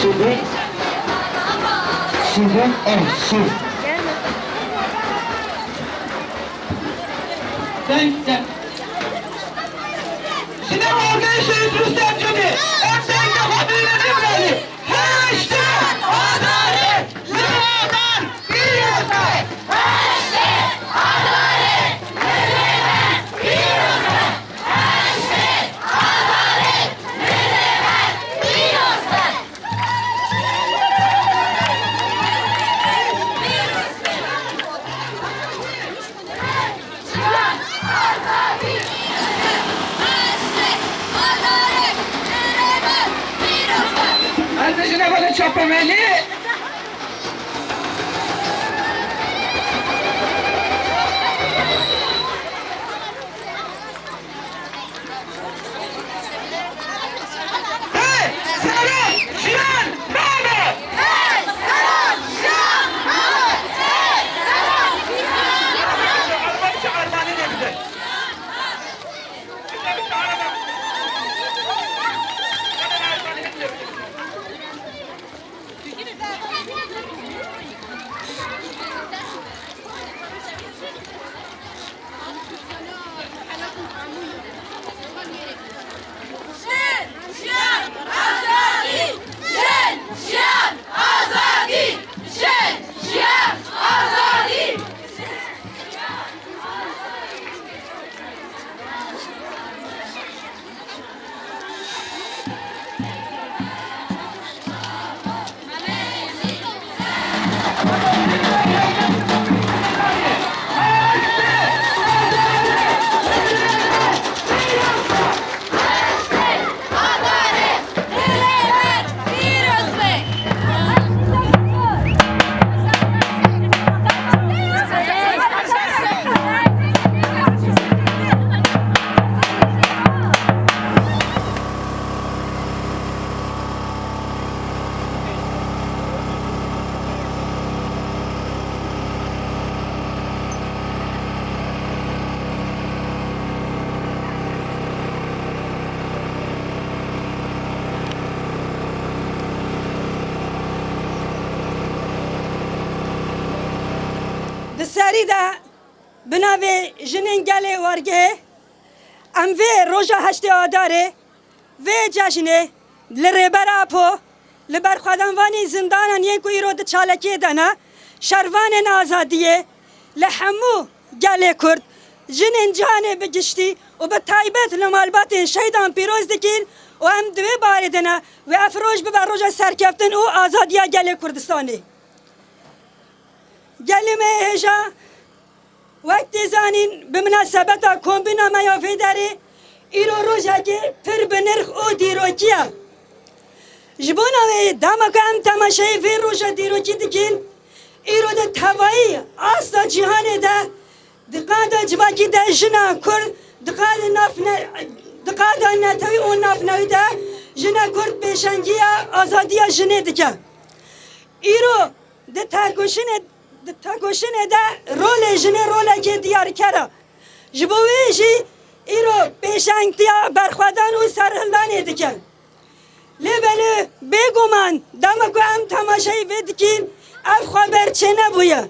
Şirin. Şirin, evet, Şirin. Sen. Sinema organizasyonu Rüstem Cedi. Emsek defa düğünü beni. Hashtag adalet, lider, bir Hashtag adalet, lider, bir Hashtag adalet, lider, bir Kardeşine böyle çapameli. Hey! Selam! Şiran! Bravo! Hey! Selam! Şiran! Bravo! Hey! Selam! Şiran! Almanca Almanya ne güzel. سری دا بناوی جنین گله ورگه ام وی روژا هشت آداره وی جشنه لربر اپو لبر خدانوانی زندانان یک کوی رو چالکی دانا شروان آزادیه لحمو گله کرد جنین جهان بگشتی و به تایبت لمالبات شهیدان پیروز دکین و ام دوی باردنا و افروج ببر روژا سرکفتن او آزادیا گله کردستانی گلمه هجا وقت زانین بمناسبت کمبینا میافی داره ایرو روزا که پر بنرخ او دیروکیه جبونا و دامک ام تماشای فی روزا دیروکی دکین ایرو ده توایی آستا جهانه ده دقادا جواکی ده جنا کرد دقادا نتوی اون نافنوی ده جنا کرد پیشنگی آزادی جنه دکه ایرو ده تاگوشنه ده رول جنه رول که دیار کرا جبویجی ایرو پیشنگتیا برخوادان و سرهلانه دکن لبله بگومان دمکو ام تماشای ودکین اف خبر چه نبویه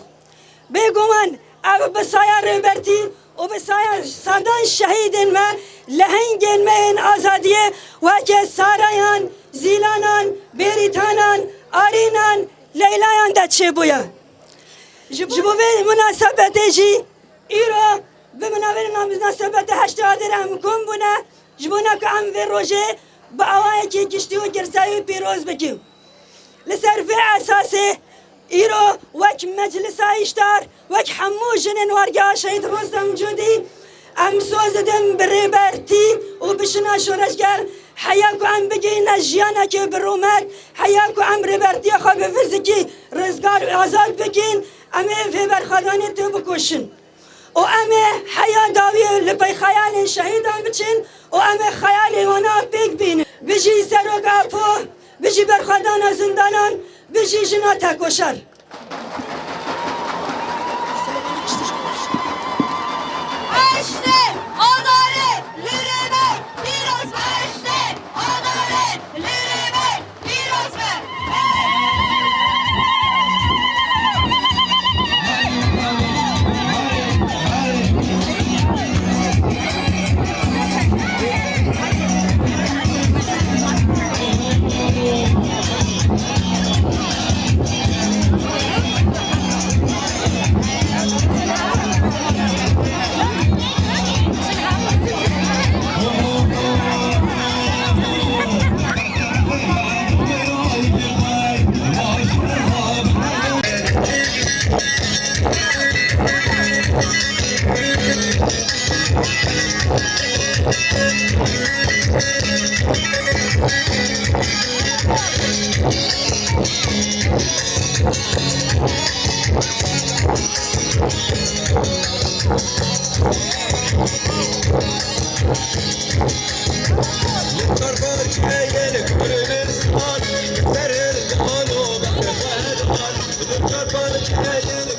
بگومان اف بسایا ربرتی و بسایا صدان شهیدن و لهنگن من آزادیه و که سارایان زیلانان بریتانان آرینان لیلایان ده چه بویه جبوی مناسبت جی ایرو به مناسبت هشت آدرم کن بونه جبونا که ام وی روژه با آوایی که کشتی و گرزایی پیروز بکیم لسر فی اساسه ایرو وک مجلس ایشتار وک همو جنن وارگاه شهید رستم جودی ام سوزدم بریبرتی و بشنا شورشگر حیا کو ام بگی نجیانا که برومد حیا کو ام ریبرتی خواب فیزیکی رزگار آزاد بکین امه فی برخوادانی تو بکشن و امه حیا داوی لپی خیال شهیدان بچین و امه خیال وانا پیک بین بجی سروگا پو بجی برخوادان زندانان بجی جنا تکوشر